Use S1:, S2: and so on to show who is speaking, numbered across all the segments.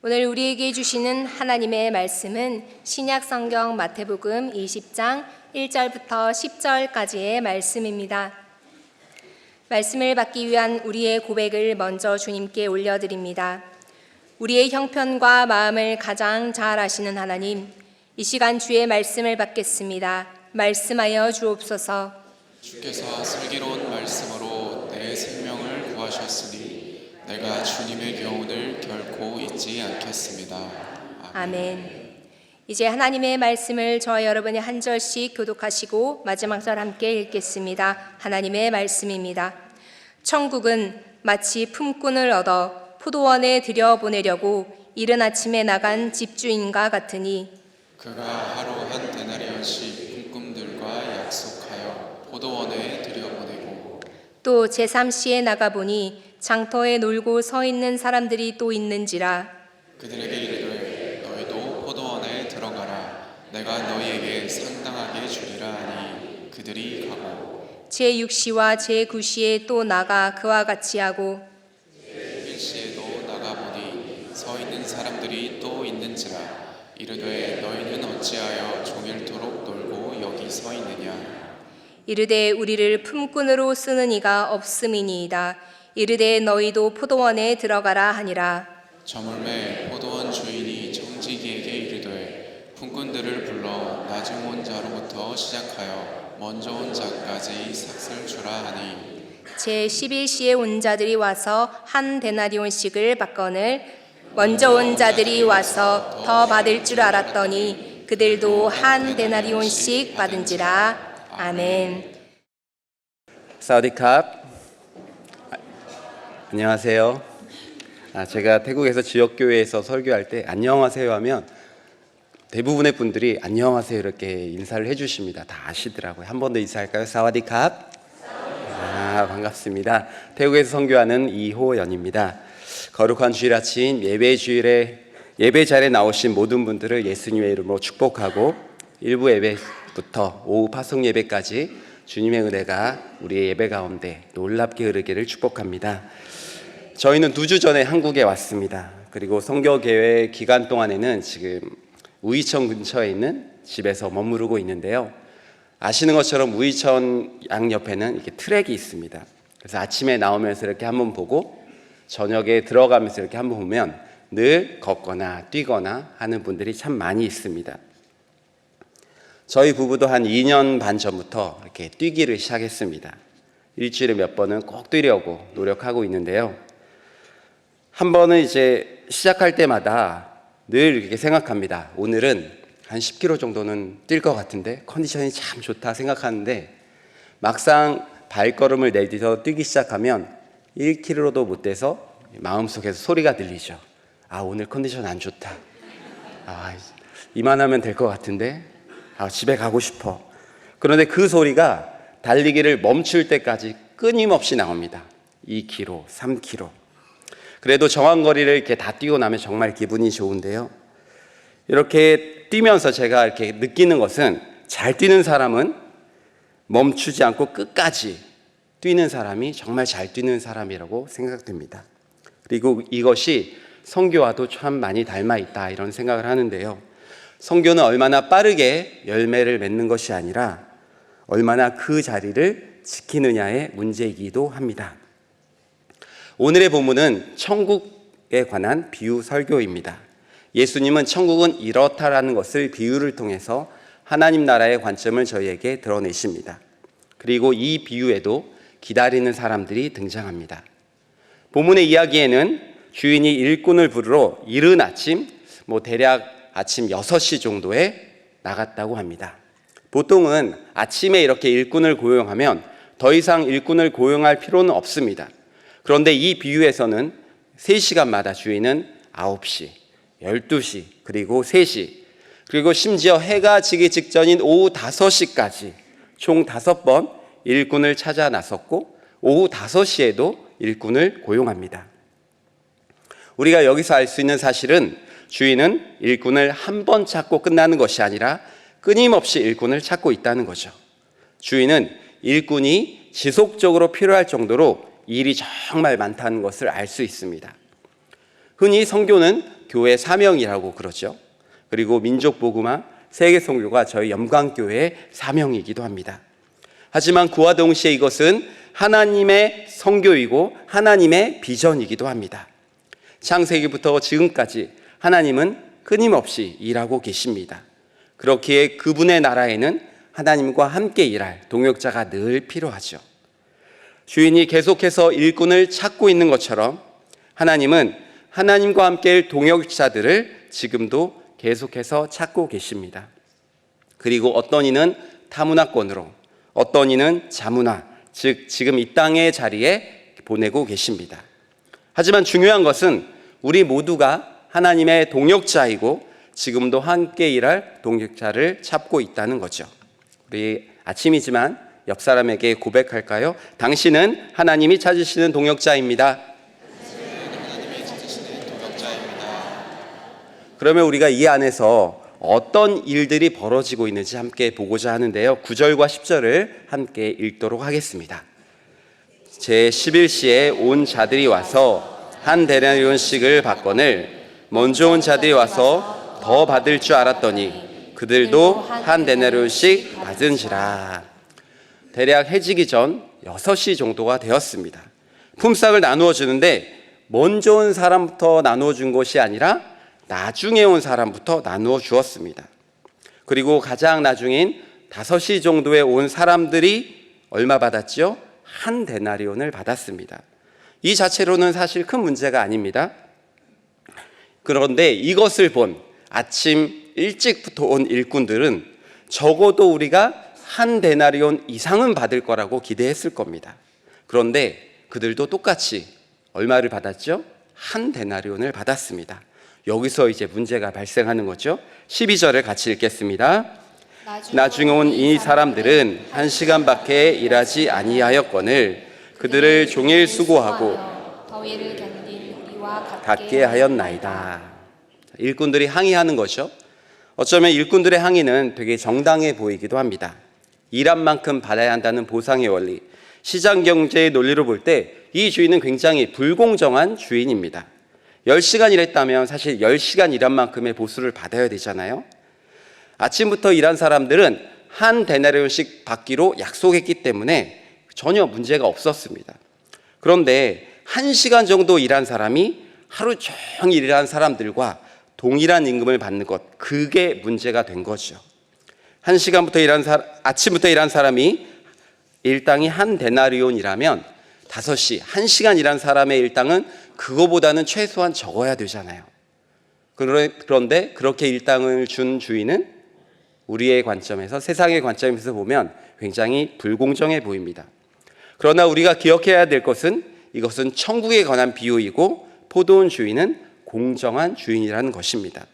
S1: 오늘 우리에게 주시는 하나님의 말씀은 신약 성경 마태복음 20장 1절부터 10절까지의 말씀입니다. 말씀을 받기 위한 우리의 고백을 먼저 주님께 올려드립니다. 우리의 형편과 마음을 가장 잘 아시는 하나님, 이 시간 주의 말씀을 받겠습니다. 말씀하여 주옵소서.
S2: 주께서 슬기로운 말씀으로 내 생명을 구하셨으니 내가 주님의 교훈을 결코 잊지 않겠습니다.
S1: 아멘. 이제 하나님의 말씀을 저와 여러분이 한 절씩 교독하시고 마지막 절 함께 읽겠습니다. 하나님의 말씀입니다. 천국은 마치 품꾼을 얻어 포도원에 들여보내려고 이른 아침에 나간 집주인과 같으니
S2: 그가 하루 한 데나리온씩 품꾼들과 약속하여 포도원에 들여보내고
S1: 또 제3시에 나가보니 장터에 놀고 서 있는 사람들이 또 있는지라
S2: 그들에게 이르되 너희도 포도원에 들어가라. 내가 너희에게 상당하게 주리라 하니 그들이 가고
S1: 제6시와 제9시에 또 나가 그와 같이 하고
S2: 1시에도 나가보니 서 있는 사람들이 또 있는지라. 이르되 너희는 어찌하여 종일토록 놀고 여기 서 있느냐.
S1: 이르되 우리를 품꾼으로 쓰는 이가 없음이니이다. 이르되 너희도 포도원에 들어가라 하니라.
S2: 저물매 포도원 주인이 청지기에게 이르되 품꾼들을 불러 나중 온 자로부터 시작하여 먼저 온 자까지 삭슬 주라 하니
S1: 제11시에 온 자들이 와서 한 데나리온씩을 받거늘 먼저 온 자들이 와서 더 받을 줄 알았더니 그들도 한 데나리온씩 받은지라. 아멘.
S3: 사우디캅. 안녕하세요. 제가 태국에서 지역교회에서 설교할 때 안녕하세요 하면 대부분의 분들이 안녕하세요 이렇게 인사를 해주십니다. 다 아시더라고요. 한 번 더 인사할까요? 사와디캅. 반갑습니다. 태국에서 선교하는 이호연입니다. 거룩한 주일 아침 예배 주일에 예배 자리에 나오신 모든 분들을 예수님의 이름으로 축복하고 일부 예배부터 오후 파송 예배까지 주님의 은혜가 우리의 예배 가운데 놀랍게 흐르기를 축복합니다. 저희는 2주 전에 한국에 왔습니다. 그리고 선교계획 기간 동안에는 지금 우이천 근처에 있는 집에서 머무르고 있는데요. 아시는 것처럼 우이천 양옆에는 이렇게 트랙이 있습니다. 그래서 아침에 나오면서 이렇게 한번 보고 저녁에 들어가면서 이렇게 한번 보면 늘 걷거나 뛰거나 하는 분들이 참 많이 있습니다. 저희 부부도 한 2년 반 전부터 이렇게 뛰기를 시작했습니다. 일주일에 몇 번은 꼭 뛰려고 노력하고 있는데요. 한 번은 이제 시작할 때마다 늘 이렇게 생각합니다. 오늘은 한 10km 정도는 뛸 것 같은데 컨디션이 참 좋다 생각하는데 막상 발걸음을 내딛어 뛰기 시작하면 1km도 못 돼서 마음속에서 소리가 들리죠. 오늘 컨디션 안 좋다. 이만하면 될 것 같은데 집에 가고 싶어. 그런데 그 소리가 달리기를 멈출 때까지 끊임없이 나옵니다. 2km, 3km. 그래도 정한 거리를 이렇게 다 뛰고 나면 정말 기분이 좋은데요. 이렇게 뛰면서 제가 이렇게 느끼는 것은 잘 뛰는 사람은 멈추지 않고 끝까지 뛰는 사람이 정말 잘 뛰는 사람이라고 생각됩니다. 그리고 이것이 선교와도 참 많이 닮아 있다 이런 생각을 하는데요. 선교는 얼마나 빠르게 열매를 맺는 것이 아니라 얼마나 그 자리를 지키느냐의 문제이기도 합니다. 오늘의 본문은 천국에 관한 비유 설교입니다. 예수님은 천국은 이렇다라는 것을 비유를 통해서 하나님 나라의 관점을 저희에게 드러내십니다. 그리고 이 비유에도 기다리는 사람들이 등장합니다. 본문의 이야기에는 주인이 일꾼을 부르러 이른 아침, 대략 아침 6시 정도에 나갔다고 합니다. 보통은 아침에 이렇게 일꾼을 고용하면 더 이상 일꾼을 고용할 필요는 없습니다. 그런데 이 비유에서는 3시간마다 주인은 9시, 12시, 그리고 3시, 그리고 심지어 해가 지기 직전인 오후 5시까지 총 5번 일꾼을 찾아 나섰고 오후 5시에도 일꾼을 고용합니다. 우리가 여기서 알 수 있는 사실은 주인은 일꾼을 한 번 찾고 끝나는 것이 아니라 끊임없이 일꾼을 찾고 있다는 거죠. 주인은 일꾼이 지속적으로 필요할 정도로 일이 정말 많다는 것을 알 수 있습니다. 흔히 선교는 교회 사명이라고 그러죠. 그리고 민족복음화, 세계선교가 저희 영광교회의 사명이기도 합니다. 하지만 그와 동시에 이것은 하나님의 선교이고 하나님의 비전이기도 합니다. 창세기부터 지금까지 하나님은 끊임없이 일하고 계십니다. 그렇기에 그분의 나라에는 하나님과 함께 일할 동역자가 늘 필요하죠. 주인이 계속해서 일꾼을 찾고 있는 것처럼 하나님은 하나님과 함께 일 동역자들을 지금도 계속해서 찾고 계십니다. 그리고 어떤 이는 타문화권으로, 어떤 이는 자문화, 즉 지금 이 땅의 자리에 보내고 계십니다. 하지만 중요한 것은 우리 모두가 하나님의 동역자이고 지금도 함께 일할 동역자를 찾고 있다는 거죠. 우리 아침이지만 옆 사람에게 고백할까요? 당신은 하나님이 찾으시는 동역자입니다. 그러면 우리가 이 안에서 어떤 일들이 벌어지고 있는지 함께 보고자 하는데요. 9절과 10절을 함께 읽도록 하겠습니다. 제11시에 온 자들이 와서 한 데나리온씩을 받거늘 먼저 온 자들이 와서 더 받을 줄 알았더니 그들도 한 데나리온씩 받은지라. 대략 해지기 전 6시 정도가 되었습니다. 품삯을 나누어 주는데 먼저 온 사람부터 나누어 준 것이 아니라 나중에 온 사람부터 나누어 주었습니다. 그리고 가장 나중인 5시 정도에 온 사람들이 얼마 받았죠? 한 데나리온을 받았습니다. 이 자체로는 사실 큰 문제가 아닙니다. 그런데 이것을 본 아침 일찍부터 온 일꾼들은 적어도 우리가 한 데나리온 이상은 받을 거라고 기대했을 겁니다. 그런데 그들도 똑같이 얼마를 받았죠? 한 데나리온을 받았습니다. 여기서 이제 문제가 발생하는 거죠. 12절을 같이 읽겠습니다. 나중에 온 이 사람들은 1시간밖에 일하지 아니하였거늘 그들을 종일 수고하고
S1: 더위를 견딘 우리와
S3: 같게 하였나이다. 일꾼들이 항의하는 거죠. 어쩌면 일꾼들의 항의는 되게 정당해 보이기도 합니다. 일한 만큼 받아야 한다는 보상의 원리, 시장 경제의 논리로 볼 때 이 주인은 굉장히 불공정한 주인입니다. 10시간 일했다면 사실 10시간 일한 만큼의 보수를 받아야 되잖아요. 아침부터 일한 사람들은 한 데나리온씩 받기로 약속했기 때문에 전혀 문제가 없었습니다. 그런데 1시간 정도 일한 사람이 하루 종일 일한 사람들과 동일한 임금을 받는 것, 그게 문제가 된 거죠. 아침부터 일한 사람이 일당이 한 데나리온이라면 5시, 1시간 일한 사람의 일당은 그거보다는 최소한 적어야 되잖아요. 그런데 그렇게 일당을 준 주인은 우리의 관점에서, 세상의 관점에서 보면 굉장히 불공정해 보입니다. 그러나 우리가 기억해야 될 것은 이것은 천국에 관한 비유이고 포도원 주인은 공정한 주인이라는 것입니다.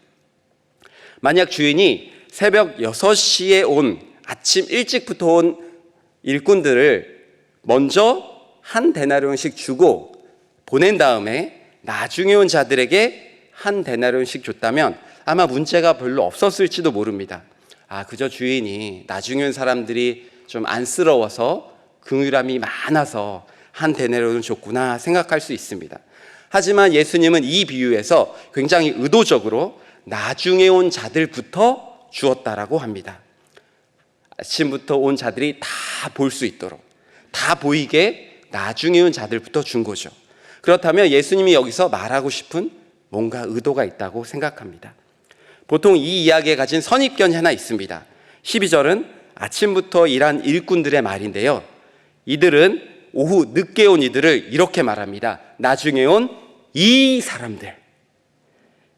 S3: 만약 주인이 새벽 6시에 온 아침 일찍부터 온 일꾼들을 먼저 한 데나리온씩 주고 보낸 다음에 나중에 온 자들에게 한 데나리온씩 줬다면 아마 문제가 별로 없었을지도 모릅니다. 그저 주인이 나중에 온 사람들이 좀 안쓰러워서 긍휼함이 많아서 한 데나리온을 줬구나 생각할 수 있습니다. 하지만 예수님은 이 비유에서 굉장히 의도적으로 나중에 온 자들부터 주었다라고 합니다. 아침부터 온 자들이 다 볼 수 있도록, 다 보이게 나중에 온 자들부터 준 거죠. 그렇다면 예수님이 여기서 말하고 싶은 뭔가 의도가 있다고 생각합니다. 보통 이 이야기에 가진 선입견이 하나 있습니다. 12절은 아침부터 일한 일꾼들의 말인데요. 이들은 오후 늦게 온 이들을 이렇게 말합니다. 나중에 온 이 사람들.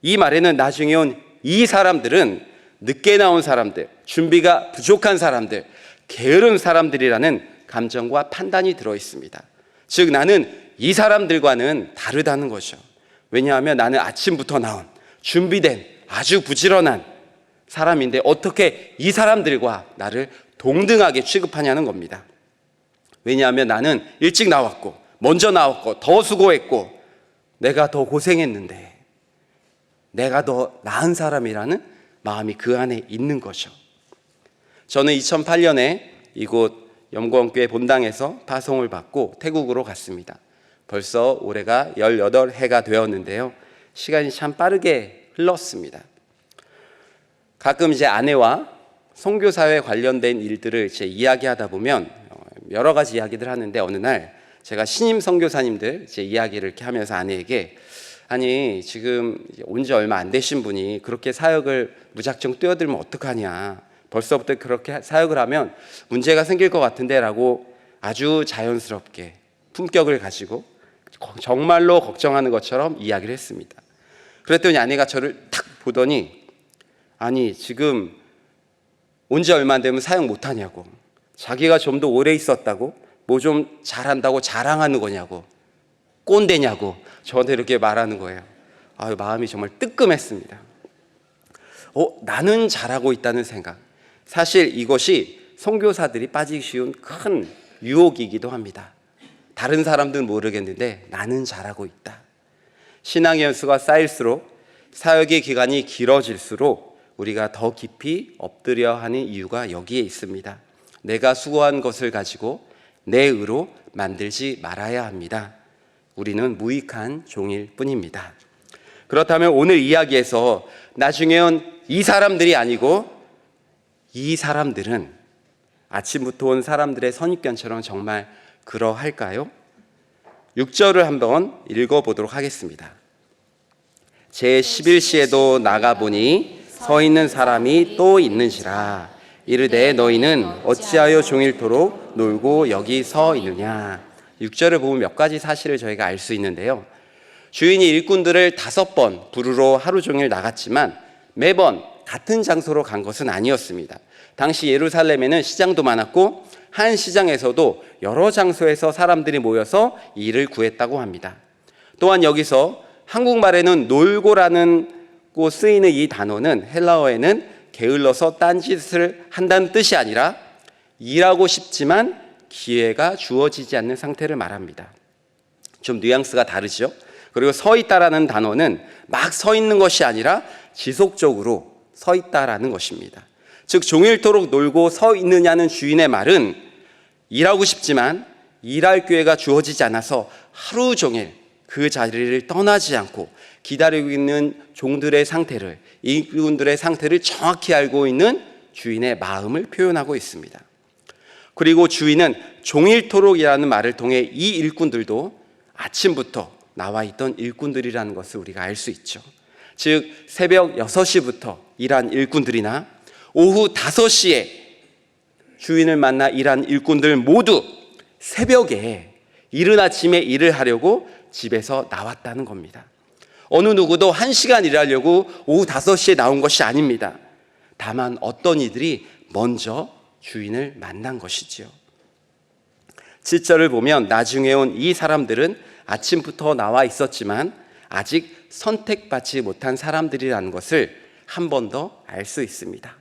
S3: 이 말에는 나중에 온 이 사람들은 늦게 나온 사람들, 준비가 부족한 사람들, 게으른 사람들이라는 감정과 판단이 들어 있습니다. 즉 나는 이 사람들과는 다르다는 거죠. 왜냐하면 나는 아침부터 나온 준비된 아주 부지런한 사람인데 어떻게 이 사람들과 나를 동등하게 취급하냐는 겁니다. 왜냐하면 나는 일찍 나왔고 먼저 나왔고 더 수고했고 내가 더 고생했는데 내가 더 나은 사람이라는 마음이 그 안에 있는 거죠. 저는 2008년에 이곳 염고원교회 본당에서 파송을 받고 태국으로 갔습니다. 벌써 올해가 18해가 되었는데요. 시간이 참 빠르게 흘렀습니다. 가끔 이제 아내와 선교사회 관련된 일들을 이제 이야기하다 보면 여러 가지 이야기들 하는데, 어느 날 제가 신임 선교사님들 제 이야기를 이렇게 하면서 아내에게, 아니 지금 온 지 얼마 안 되신 분이 그렇게 사역을 무작정 뛰어들면 어떡하냐, 벌써부터 그렇게 사역을 하면 문제가 생길 것 같은데 라고 아주 자연스럽게 품격을 가지고 정말로 걱정하는 것처럼 이야기를 했습니다. 그랬더니 아내가 저를 탁 보더니, 아니 지금 온 지 얼마 안 되면 사역 못하냐고, 자기가 좀 더 오래 있었다고 뭐 좀 잘한다고 자랑하는 거냐고, 꼰대냐고 저한테 이렇게 말하는 거예요. 마음이 정말 뜨끔했습니다. 나는 잘하고 있다는 생각, 사실 이것이 선교사들이 빠지기 쉬운 큰 유혹이기도 합니다. 다른 사람들은 모르겠는데 나는 잘하고 있다. 신앙의 연수가 쌓일수록, 사역의 기간이 길어질수록 우리가 더 깊이 엎드려 하는 이유가 여기에 있습니다. 내가 수고한 것을 가지고 내 의로 만들지 말아야 합니다. 우리는 무익한 종일 뿐입니다. 그렇다면 오늘 이야기에서 나중에는 이 사람들이 아니고, 이 사람들은 아침부터 온 사람들의 선입견처럼 정말 그러할까요? 6절을 한번 읽어보도록 하겠습니다. 제11시에도 나가보니 서 있는 사람이 또 있는지라. 이르되 너희는 어찌하여 종일토록 놀고 여기 서 있느냐. 6절을 보면 몇 가지 사실을 저희가 알 수 있는데요. 주인이 일꾼들을 5번 부르러 하루 종일 나갔지만 매번 같은 장소로 간 것은 아니었습니다. 당시 예루살렘에는 시장도 많았고 한 시장에서도 여러 장소에서 사람들이 모여서 일을 구했다고 합니다. 또한 여기서 한국말에는 놀고라는 고 쓰이는 이 단어는 헬라어에는 게을러서 딴짓을 한다는 뜻이 아니라 일하고 싶지만 기회가 주어지지 않는 상태를 말합니다. 좀 뉘앙스가 다르죠. 그리고 서 있다라는 단어는 막 서 있는 것이 아니라 지속적으로 서 있다라는 것입니다. 즉 종일토록 놀고 서 있느냐는 주인의 말은 일하고 싶지만 일할 기회가 주어지지 않아서 하루 종일 그 자리를 떠나지 않고 기다리고 있는 종들의 상태를, 일꾼들의 상태를 정확히 알고 있는 주인의 마음을 표현하고 있습니다. 그리고 주인은 종일토록이라는 말을 통해 이 일꾼들도 아침부터 나와 있던 일꾼들이라는 것을 우리가 알 수 있죠. 즉 새벽 6시부터 일한 일꾼들이나 오후 5시에 주인을 만나 일한 일꾼들 모두 새벽에 이른 아침에 일을 하려고 집에서 나왔다는 겁니다. 어느 누구도 1시간 일하려고 오후 5시에 나온 것이 아닙니다. 다만 어떤 이들이 먼저 주인을 만난 것이지요. 7절을 보면 나중에 온 이 사람들은 아침부터 나와 있었지만 아직 선택받지 못한 사람들이라는 것을 한 번 더 알 수 있습니다.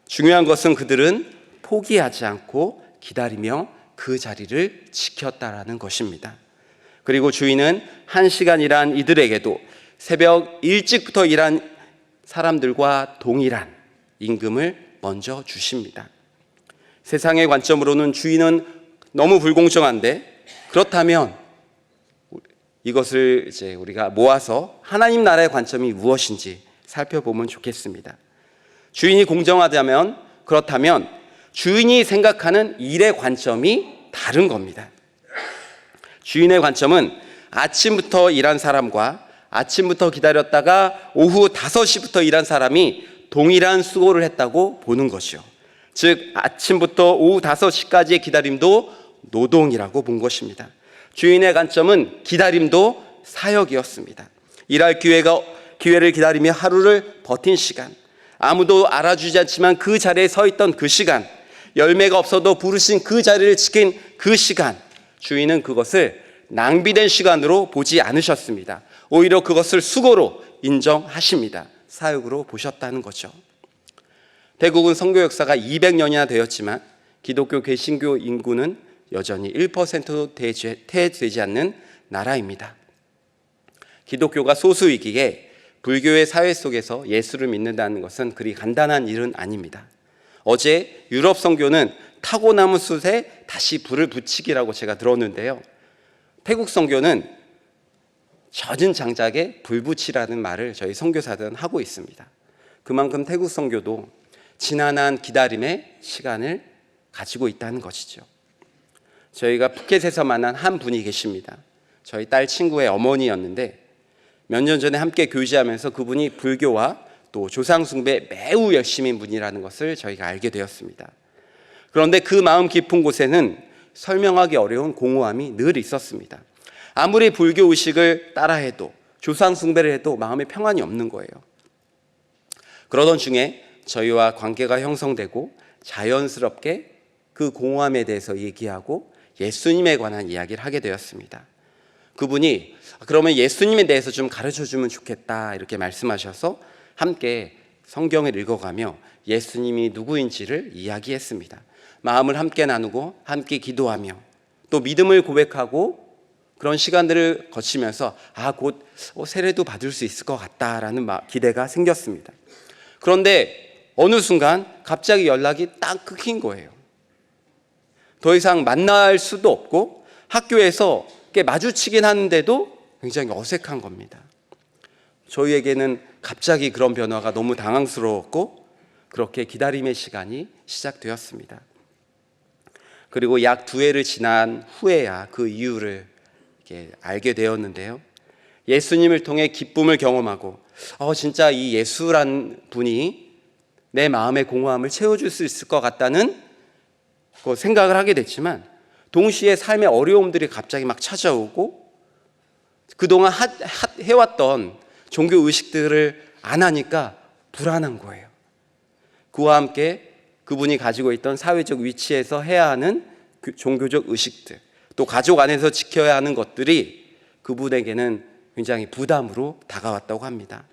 S3: 중요한 것은 그들은 포기하지 않고 기다리며 그 자리를 지켰다라는 것입니다. 그리고 주인은 1시간 일한 이들에게도 새벽 일찍부터 일한 사람들과 동일한 임금을 먼저 주십니다. 세상의 관점으로는 주인은 너무 불공정한데, 그렇다면 이것을 이제 우리가 모아서 하나님 나라의 관점이 무엇인지 살펴보면 좋겠습니다. 주인이 공정하다면, 그렇다면 주인이 생각하는 일의 관점이 다른 겁니다. 주인의 관점은 아침부터 일한 사람과 아침부터 기다렸다가 오후 5시부터 일한 사람이 동일한 수고를 했다고 보는 것이요. 즉 아침부터 오후 5시까지의 기다림도 노동이라고 본 것입니다. 주인의 관점은 기다림도 사역이었습니다. 일할 기회를 기다리며 하루를 버틴 시간, 아무도 알아주지 않지만 그 자리에 서 있던 그 시간, 열매가 없어도 부르신 그 자리를 지킨 그 시간, 주인은 그것을 낭비된 시간으로 보지 않으셨습니다. 오히려 그것을 수고로 인정하십니다. 사역으로 보셨다는 거죠. 대국은 선교 역사가 200년이나 되었지만 기독교 개신교 인구는 여전히 1%도 되지 않는 나라입니다. 기독교가 소수이기에 불교의 사회 속에서 예수를 믿는다는 것은 그리 간단한 일은 아닙니다. 어제 유럽 선교는 타고나무 숯에 다시 불을 붙이기라고 제가 들었는데요. 태국 선교는 젖은 장작에 불 붙이라는 말을 저희 선교사들은 하고 있습니다. 그만큼 태국 선교도 지난한 기다림의 시간을 가지고 있다는 것이죠. 저희가 푸켓에서 만난 한 분이 계십니다. 저희 딸 친구의 어머니였는데 몇 년 전에 함께 교제하면서 그분이 불교와 또 조상 숭배에 매우 열심인 분이라는 것을 저희가 알게 되었습니다. 그런데 그 마음 깊은 곳에는 설명하기 어려운 공허함이 늘 있었습니다. 아무리 불교 의식을 따라해도 조상 숭배를 해도 마음에 평안이 없는 거예요. 그러던 중에 저희와 관계가 형성되고 자연스럽게 그 공허함에 대해서 얘기하고 예수님에 관한 이야기를 하게 되었습니다. 그분이 그러면 예수님에 대해서 좀 가르쳐주면 좋겠다 이렇게 말씀하셔서 함께 성경을 읽어가며 예수님이 누구인지를 이야기했습니다. 마음을 함께 나누고 함께 기도하며 또 믿음을 고백하고 그런 시간들을 거치면서 곧 세례도 받을 수 있을 것 같다라는 기대가 생겼습니다. 그런데 어느 순간 갑자기 연락이 딱 끊긴 거예요. 더 이상 만날 수도 없고 학교에서 마주치긴 하는데도 굉장히 어색한 겁니다. 저희에게는 갑자기 그런 변화가 너무 당황스러웠고 그렇게 기다림의 시간이 시작되었습니다. 그리고 약 2회를 지난 후에야 그 이유를 알게 되었는데요. 예수님을 통해 기쁨을 경험하고 진짜 이 예수란 분이 내 마음의 공허함을 채워줄 수 있을 것 같다는 생각을 하게 됐지만 동시에 삶의 어려움들이 갑자기 막 찾아오고 그동안 해왔던 종교 의식들을 안 하니까 불안한 거예요. 그와 함께 그분이 가지고 있던 사회적 위치에서 해야 하는 종교적 의식들, 또 가족 안에서 지켜야 하는 것들이 그분에게는 굉장히 부담으로 다가왔다고 합니다.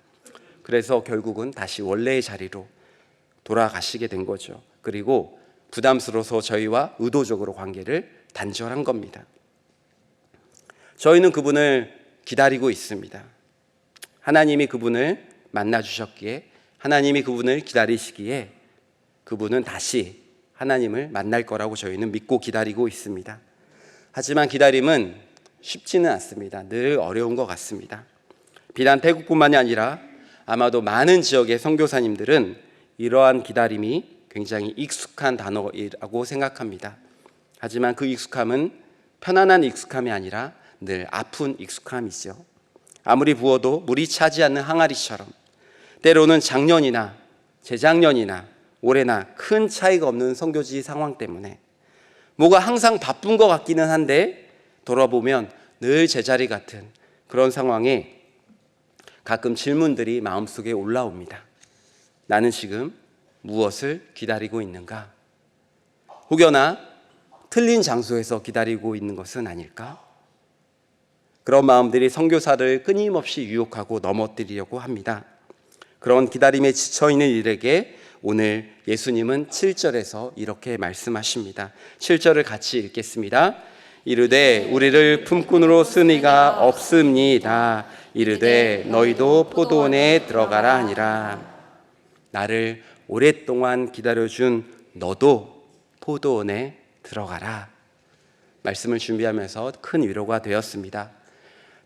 S3: 그래서 결국은 다시 원래의 자리로 돌아가시게 된 거죠. 그리고 부담스러워서 저희와 의도적으로 관계를 단절한 겁니다. 저희는 그분을 기다리고 있습니다. 하나님이 그분을 만나 주셨기에, 하나님이 그분을 기다리시기에 그분은 다시 하나님을 만날 거라고 저희는 믿고 기다리고 있습니다. 하지만 기다림은 쉽지는 않습니다. 늘 어려운 것 같습니다. 비단 태국뿐만이 아니라 아마도 많은 지역의 선교사님들은 이러한 기다림이 굉장히 익숙한 단어라고 생각합니다. 하지만 그 익숙함은 편안한 익숙함이 아니라 늘 아픈 익숙함이죠. 아무리 부어도 물이 차지 않는 항아리처럼 때로는 작년이나 재작년이나 올해나 큰 차이가 없는 선교지 상황 때문에 뭐가 항상 바쁜 것 같기는 한데 돌아보면 늘 제자리 같은 그런 상황에 가끔 질문들이 마음속에 올라옵니다. 나는 지금 무엇을 기다리고 있는가? 혹여나 틀린 장소에서 기다리고 있는 것은 아닐까? 그런 마음들이 선교사를 끊임없이 유혹하고 넘어뜨리려고 합니다. 그런 기다림에 지쳐있는 이들에게 오늘 예수님은 7절에서 이렇게 말씀하십니다. 7절을 같이 읽겠습니다. 이르되 우리를 품꾼으로 쓴 이가 없습니다. 이르되 너희도 포도원에 들어가라 하니라. 나를 오랫동안 기다려준 너도 포도원에 들어가라. 말씀을 준비하면서 큰 위로가 되었습니다.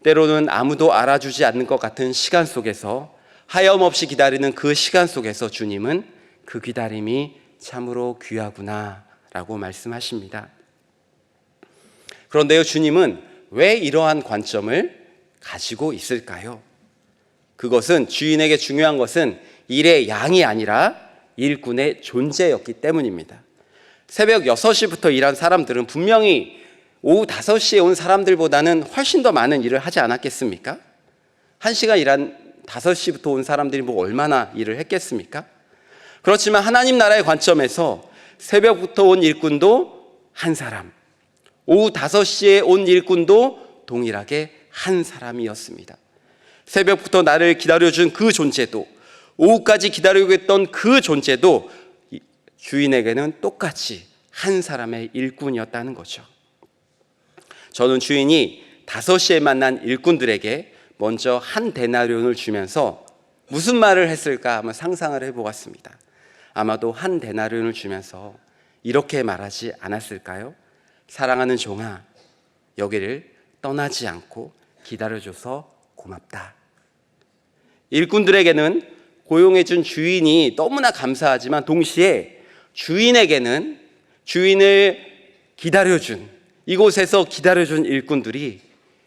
S3: 때로는 아무도 알아주지 않는 것 같은 시간 속에서 하염없이 기다리는 그 시간 속에서 주님은 그 기다림이 참으로 귀하구나 라고 말씀하십니다. 그런데요, 주님은 왜 이러한 관점을 가지고 있을까요? 그것은 주인에게 중요한 것은 일의 양이 아니라 일꾼의 존재였기 때문입니다. 새벽 6시부터 일한 사람들은 분명히 오후 5시에 온 사람들보다는 훨씬 더 많은 일을 하지 않았겠습니까? 1시간 일한 5시부터 온 사람들이 얼마나 일을 했겠습니까? 그렇지만 하나님 나라의 관점에서 새벽부터 온 일꾼도 한 사람, 오후 5시에 온 일꾼도 동일하게 한 사람이었습니다. 새벽부터 나를 기다려준 그 존재도, 오후까지 기다리고 있던 그 존재도 주인에게는 똑같이 한 사람의 일꾼이었다는 거죠. 저는 주인이 5시에 만난 일꾼들에게 먼저 한 데나리온을 주면서 무슨 말을 했을까 한번 상상을 해보았습니다. 아마도 한 데나리온을 주면서 이렇게 말하지 않았을까요? 사랑하는 종아, 여기를 떠나지 않고 기다려줘서 고맙다. 일꾼들에게는 고용해준 주인이 너무나 감사하지만 동시에 주인에게는 주인을 기다려준, 이곳에서 기다려준 일꾼들이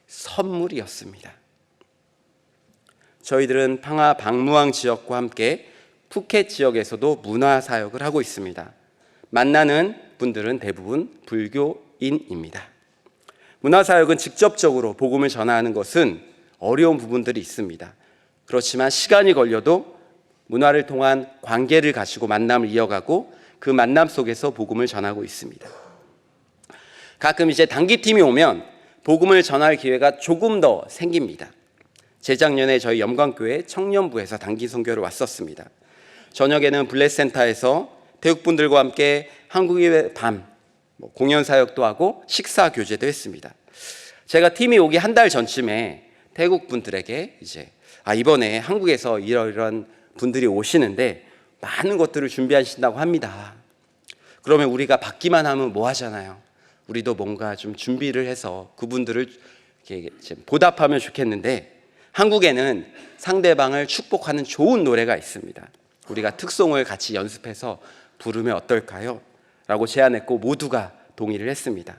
S3: 선물이었습니다. 저희들은 팡하 박무왕 지역과 함께 푸켓 지역에서도 문화사역을 하고 있습니다. 만나는 분들은 대부분 불교인입니다. 문화사역은 직접적으로 복음을 전하는 것은 어려운 부분들이 있습니다. 그렇지만 시간이 걸려도 문화를 통한 관계를 가지고 만남을 이어가고 그 만남 속에서 복음을 전하고 있습니다. 가끔 이제 단기팀이 오면 복음을 전할 기회가 조금 더 생깁니다. 재작년에 저희 염관교회 청년부에서 단기 선교를 왔었습니다. 저녁에는 블레센터에서 태국분들과 함께 한국의 밤 공연 사역도 하고 식사 교제도 했습니다. 제가 팀이 오기 한 달 전쯤에 태국 분들에게 이제 이번에 한국에서 이런 분들이 오시는데 많은 것들을 준비하신다고 합니다. 그러면 우리가 받기만 하면 뭐 하잖아요. 우리도 뭔가 좀 준비를 해서 그분들을 이렇게 보답하면 좋겠는데 한국에는 상대방을 축복하는 좋은 노래가 있습니다. 우리가 특송을 같이 연습해서 부르면 어떨까요? 라고 제안했고 모두가 동의를 했습니다.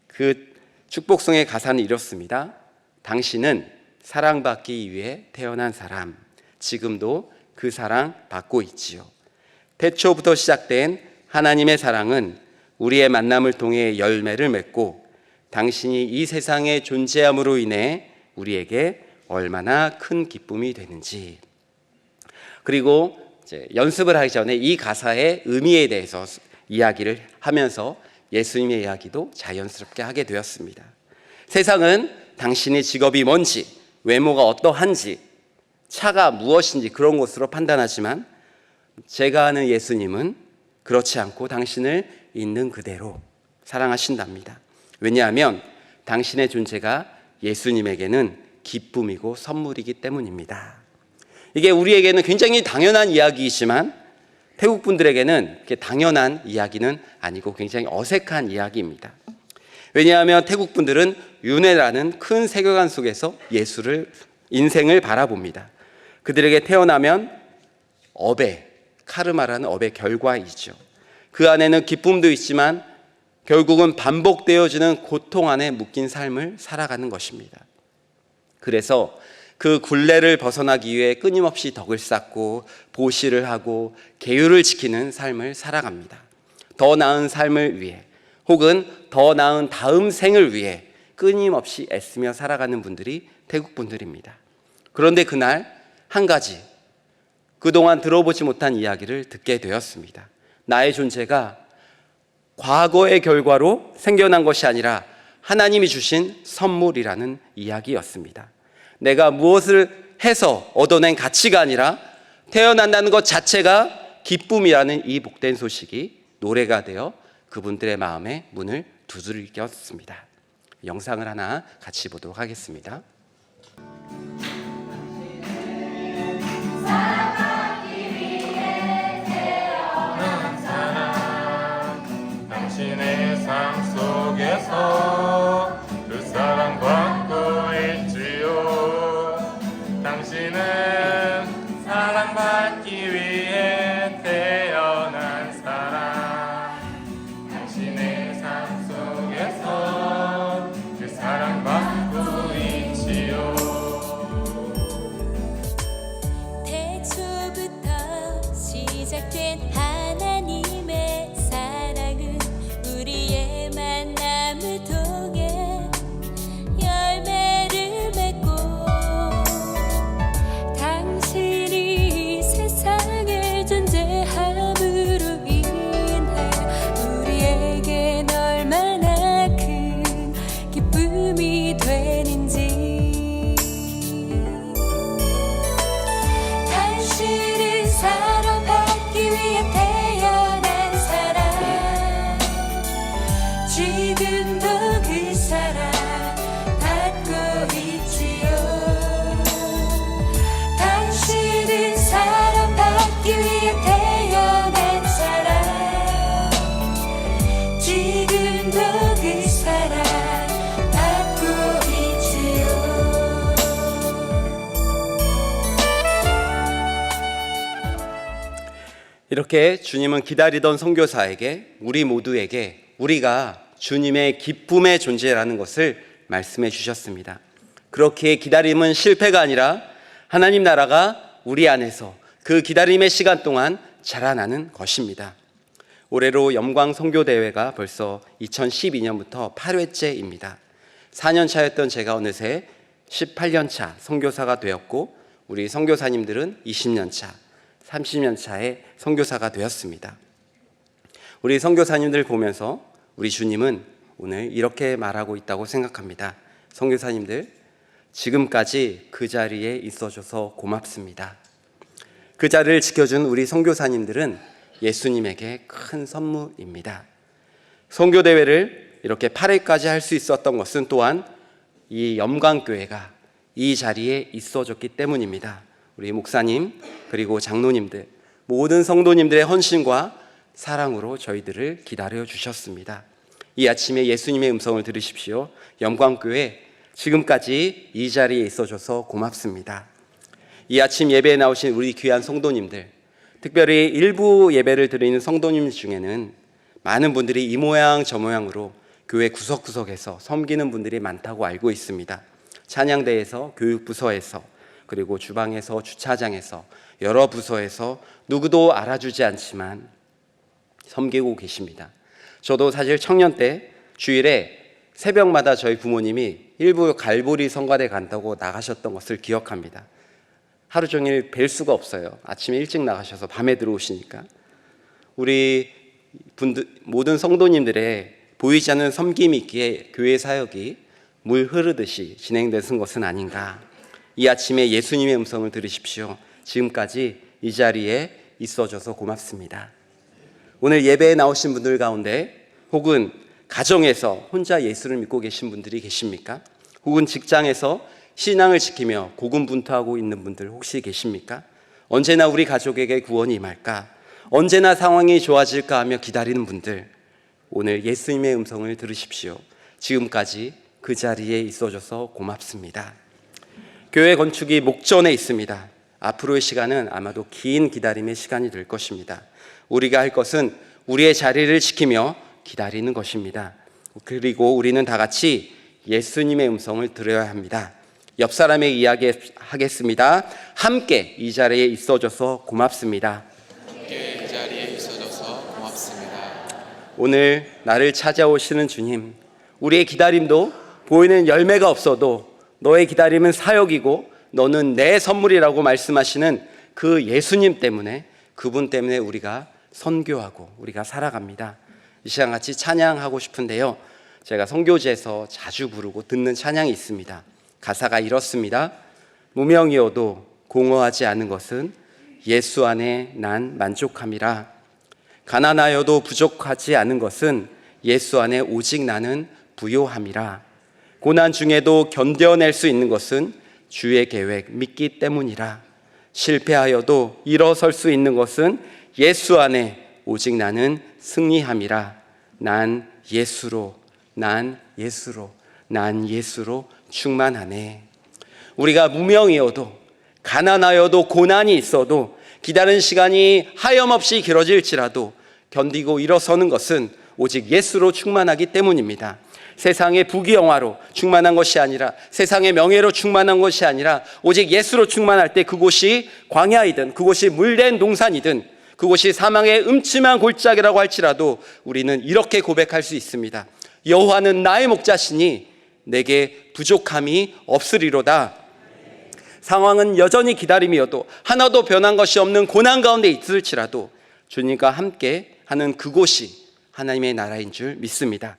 S3: 그 축복송의 가사는 이렇습니다. 당신은 사랑받기 위해 태어난 사람, 지금도 그 사랑 받고 있지요. 태초부터 시작된 하나님의 사랑은 우리의 만남을 통해 열매를 맺고 당신이 이 세상에 존재함으로 인해 우리에게 얼마나 큰 기쁨이 되는지. 그리고 이제 연습을 하기 전에 이 가사의 의미에 대해서 이야기를 하면서 예수님의 이야기도 자연스럽게 하게 되었습니다. 세상은 당신의 직업이 뭔지, 외모가 어떠한지, 차가 무엇인지 그런 것으로 판단하지만 제가 아는 예수님은 그렇지 않고 당신을 있는 그대로 사랑하신답니다. 왜냐하면 당신의 존재가 예수님에게는 기쁨이고 선물이기 때문입니다. 이게 우리에게는 굉장히 당연한 이야기이지만 태국 분들에게는 그렇게 당연한 이야기는 아니고 굉장히 어색한 이야기입니다. 왜냐하면 태국 분들은 윤회라는 큰 세계관 속에서 예수를, 인생을 바라봅니다. 그들에게 태어나면 업의, 카르마라는 업의 결과이죠. 그 안에는 기쁨도 있지만 결국은 반복되어지는 고통 안에 묶인 삶을 살아가는 것입니다. 그래서 그 굴레를 벗어나기 위해 끊임없이 덕을 쌓고 보시를 하고 계율을 지키는 삶을 살아갑니다. 더 나은 삶을 위해 혹은 더 나은 다음 생을 위해 끊임없이 애쓰며 살아가는 분들이 태국 분들입니다. 그런데 그날 한 가지 그동안 들어보지 못한 이야기를 듣게 되었습니다. 나의 존재가 과거의 결과로 생겨난 것이 아니라 하나님이 주신 선물이라는 이야기였습니다. 내가 무엇을 해서 얻어낸 가치가 아니라 태어난다는 것 자체가 기쁨이라는 이 복된 소식이 노래가 되어 그분들의 마음에 문을 두드렸습니다. 영상을 하나 같이 보도록 하겠습니다.
S4: 당신의 삶 속에서 그 사랑 받고 있지요. 당신은 사랑받기 위해 태어난 사람. 당신의 삶 속에서 그 사랑 받고 있지요.
S5: 태초부터 시작된 하나님의 사랑은 우리의 만남을 통해 열매를 맺고 당신이 세상에 존재함으로 인해 우리에겐 얼마나 큰 기쁨이 되는지. 당신은 사랑받기 위해 태어난 사람, 지금도 그 사랑 받고 있지요. 당신은 사랑받기 위해 태어난 사람, 지금도 그 사랑 받고 있지요.
S3: 이렇게 주님은 기다리던 선교사에게, 우리 모두에게 우리가 주님의 기쁨의 존재라는 것을 말씀해 주셨습니다. 그렇게 기다림은 실패가 아니라 하나님 나라가 우리 안에서 그 기다림의 시간 동안 자라나는 것입니다. 올해로 영광 선교대회가 벌써 2012년부터 8회째입니다. 4년 차였던 제가 어느새 18년 차 선교사가 되었고, 우리 선교사님들은 20년 차, 30년 차의 선교사가 되었습니다. 우리 선교사님들 보면서 우리 주님은 오늘 이렇게 말하고 있다고 생각합니다. 선교사님들, 지금까지 그 자리에 있어줘서 고맙습니다. 그 자리를 지켜준 우리 선교사님들은 예수님에게 큰 선물입니다. 선교대회를 이렇게 8회까지 할 수 있었던 것은 또한 이 염광교회가 이 자리에 있어줬기 때문입니다. 우리 목사님 그리고 장로님들, 모든 성도님들의 헌신과 사랑으로 저희들을 기다려 주셨습니다. 이 아침에 예수님의 음성을 들으십시오. 염광교회, 지금까지 이 자리에 있어줘서 고맙습니다. 이 아침 예배에 나오신 우리 귀한 성도님들, 특별히 일부 예배를 드리는 성도님 중에는 많은 분들이 이 모양 저 모양으로 교회 구석구석에서 섬기는 분들이 많다고 알고 있습니다. 찬양대에서, 교육부서에서, 그리고 주방에서, 주차장에서, 여러 부서에서 누구도 알아주지 않지만 섬기고 계십니다. 저도 사실 청년 때 주일에 새벽마다 저희 부모님이 일부 갈보리 성가대 간다고 나가셨던 것을 기억합니다. 하루 종일 뵐 수가 없어요. 아침에 일찍 나가셔서 밤에 들어오시니까. 우리 모든 성도님들의 보이지 않는 섬김이 있기에 교회 사역이 물 흐르듯이 진행되는 것은 아닌가. 이 아침에 예수님의 음성을 들으십시오. 지금까지 이 자리에 있어줘서 고맙습니다. 오늘 예배에 나오신 분들 가운데 혹은 가정에서 혼자 예수를 믿고 계신 분들이 계십니까? 혹은 직장에서 신앙을 지키며 고군분투하고 있는 분들 혹시 계십니까? 언제나 우리 가족에게 구원이 임할까? 언제나 상황이 좋아질까 하며 기다리는 분들, 오늘 예수님의 음성을 들으십시오. 지금까지 그 자리에 있어줘서 고맙습니다. 교회 건축이 목전에 있습니다. 앞으로의 시간은 아마도 긴 기다림의 시간이 될 것입니다. 우리가 할 것은 우리의 자리를 지키며 기다리는 것입니다. 그리고 우리는 다 같이 예수님의 음성을 들어야 합니다. 옆 사람에게 이야기하겠습니다. 함께 이 자리에 있어줘서 고맙습니다.
S2: 함께 이 자리에 있어줘서 고맙습니다.
S3: 오늘 나를 찾아오시는 주님, 우리의 기다림도 보이는 열매가 없어도 너의 기다림은 사역이고 너는 내 선물이라고 말씀하시는 그 예수님 때문에, 그분 때문에 우리가 선교하고 우리가 살아갑니다. 이 시간 같이 찬양하고 싶은데요, 제가 선교지에서 자주 부르고 듣는 찬양이 있습니다. 가사가 이렇습니다. 무명이어도 공허하지 않은 것은 예수 안에 난 만족함이라. 가난하여도 부족하지 않은 것은 예수 안에 오직 나는 부요함이라. 고난 중에도 견뎌낼 수 있는 것은 주의 계획 믿기 때문이라. 실패하여도 일어설 수 있는 것은 예수 안에 오직 나는 승리함이라. 난 예수로 충만하네. 우리가 무명이어도, 가난하여도, 고난이 있어도, 기다리는 시간이 하염없이 길어질지라도 견디고 일어서는 것은 오직 예수로 충만하기 때문입니다. 세상의 부귀영화로 충만한 것이 아니라, 세상의 명예로 충만한 것이 아니라 오직 예수로 충만할 때 그곳이 광야이든 그곳이 물된 동산이든 그곳이 사망의 음침한 골짜기라고 할지라도 우리는 이렇게 고백할 수 있습니다. 여호와는 나의 목자시니 내게 부족함이 없으리로다. 상황은 여전히 기다림이어도, 하나도 변한 것이 없는 고난 가운데 있을지라도 주님과 함께 하는 그곳이 하나님의 나라인 줄 믿습니다.